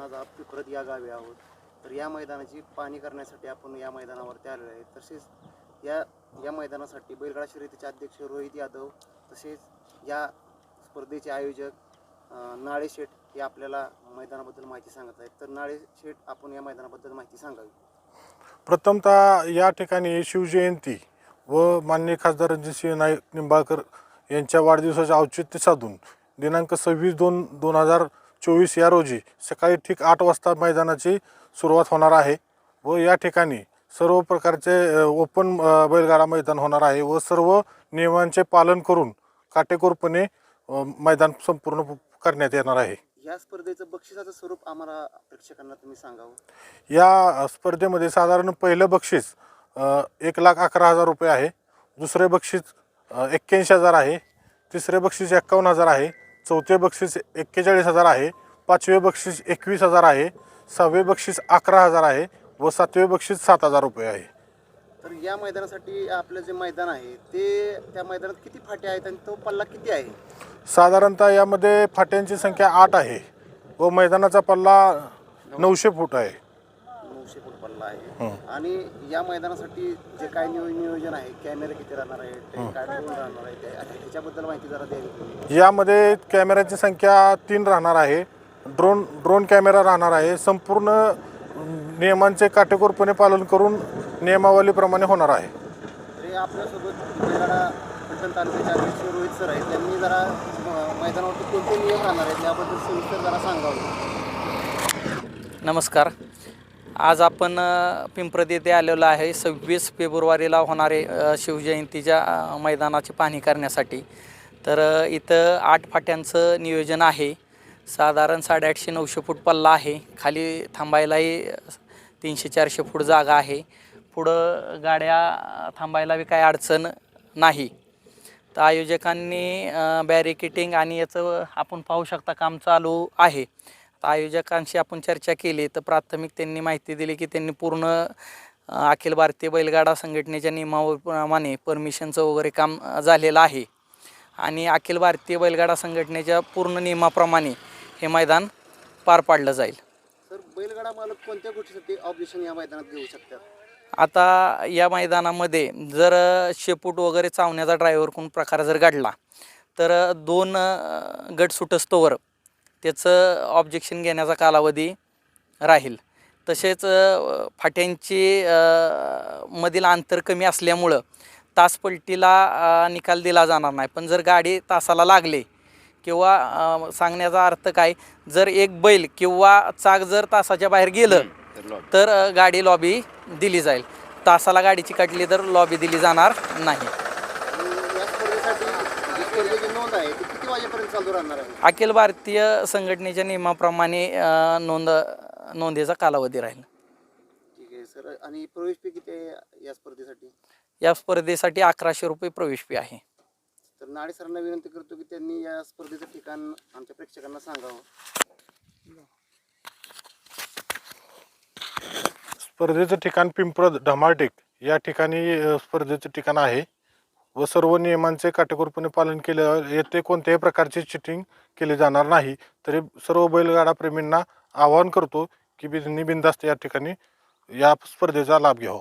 आज परत या गावी आहोत. तर या मैदानाची पाहणी करण्यासाठी आपण या मैदानावरती आलेलो आहे. तसेच या या मैदानासाठी बैलगाडा शर्यतीचे अध्यक्ष रोहित यादव तसेच या स्पर्धेचे आयोजक नाळे शेठ हे आपल्याला मैदानाबद्दल माहिती सांगत आहेत. तर नाळे शेठ, आपण या मैदानाबद्दल माहिती सांगावी. प्रथमतः या ठिकाणी शिवजयंती व माननीय खासदार रणजितसिंह नाईक निंबाळकर यांच्या वाढदिवसाचे औचित्य साधून दिनांक 26/2/2024 या रोजी सकाळी ठीक 8 वाजता मैदानाची सुरुवात होणार आहे व या ठिकाणी सर्व प्रकारचे ओपन बैलगाडा मैदान होणार आहे व सर्व नियमांचे पालन करून काटेकोरपणे मैदान संपूर्ण करण्यात येणार आहे. या स्पर्धेचं बक्षिसाचं स्वरूप आम्हाला प्रेक्षकांना तुम्ही सांगावं. या स्पर्धेमध्ये साधारण पहिलं बक्षीस 1,11,000 रुपये आहे, दुसरे बक्षीस 81,000 आहे, तिसरे बक्षीस 51,000 आहे, चौथे बक्षीस 41,000 आहे, पाचवे बक्षीस 21,000 आहे, सहावे बक्षीस 11,000 आहे व सातवे बक्षीस 7,000 रुपये आहे. तर या मैदानासाठी आपलं जे मैदान आहे ते त्या मैदानात किती फाटे आहेत आणि तो पल्ला किती आहे? साधारणतः यामध्ये फाट्यांची संख्या 8 आहे व मैदानाचा पल्ला 900 फूट आहे. 900 फूट पल्ला आहे. आणि या मैदानासाठी जे काय नियोजन आहे, कॅमेरे किती राहणार आहे, काय ड्रोन राहणार आहे, ह्याच्याबद्दल माहिती जरा द्यावी. यामध्ये कॅमेऱ्याची संख्या 3 राहणार आहे. ड्रोन कॅमेरा राहणार आहे. संपूर्ण नियमांचे काटेकोरपणे पालन करून नियमावलीप्रमाणे होणार आहे. तरी आपल्यासोबत बैलगाडा पलटण तालुक्याचे अध्यक्ष रोहित सर आहेत. त्यांनी जरा मैदानावरती कोणते नियम राहणार आहेत याबद्दल सविस्तर जरा सांगावं. नमस्कार. आज आपण पिंपरद येथे आलेलो आहे 26 फेब्रुवारीला होणारे शिवजयंतीच्या मैदानाची पाहणी करण्यासाठी. तर इथं 8 फाट्यांचं नियोजन आहे. साधारण 850-900 फूट पल्ला आहे. खाली थांबायलाही 300-400 फूट जागा आहे. पुढं गाड्या थांबायला बी काही अडचण नाही. तर आयोजकांनी बॅरिकेटिंग आणि याचं आपण पाहू शकता काम चालू आहे. आयोजकांशी आपण चर्चा केली तर प्राथमिक त्यांनी माहिती दिली की त्यांनी पूर्ण अखिल भारतीय बैलगाडा संघटनेच्या नियमाप्रमाणे परमिशनचं वगैरे काम झालेलं आहे आणि अखिल भारतीय बैलगाडा संघटनेच्या पूर्ण नियमाप्रमाणे हे मैदान पार पाडलं जाईल. सर, बैलगाडा मालक कोणत्या गोष्टीसाठी ऑब्जेक्शन या मैदानात घेऊ शकतात? आता या मैदानामध्ये जर शेपूट वगैरे चावण्याचा ड्रायव्हरकडून प्रकार जर घडला तर 2 गट सुटस्तोवर त्याचं ऑब्जेक्शन घेण्याचा कालावधी राहील. तसेच फाट्यांची मधील अंतर कमी असल्यामुळं तासपलटीला निकाल दिला जाणार नाही. पण जर गाडी तासाला लागले किंवा सांगण्याचा अर्थ काय, जर एक बैल किंवा चाक जर तासाच्या बाहेर गेलं तर गाडी लॉबी दिली जाईल. तासाला गाडी चिकटली तर लॉबी दिली जाणार नाही. या स्पर्धेसाठी स्पर्धेची नोंद आहे ती किती वाजेपर्यंत चालू राहणार आहे? अखिल भारतीय संघटनेच्या नियमाप्रमाणे नोंदीचा कालावधी राहील. ठीक आहे सर. आणि प्रवेश फी किती आहे या स्पर्धेसाठी? या स्पर्धेसाठी 1100 रुपये प्रवेश फी आहे. तर नाळे सरांना विनंती करतो की त्यांनी या स्पर्धेचं ठिकाण आमच्या प्रेक्षकांना सांगावं. स्पर्धेचं ठिकाण पिंपरद धमाळटेक या ठिकाणी स्पर्धेचं ठिकाण आहे व सर्व नियमांचे काटेकोरपणे पालन केले. येथे कोणत्याही प्रकारची चिटिंग केली जाणार नाही. तरी सर्व बैलगाडा प्रेमींना आवाहन करतो की त्यांनी बिनधास्त या ठिकाणी या स्पर्धेचा लाभ घ्यावा.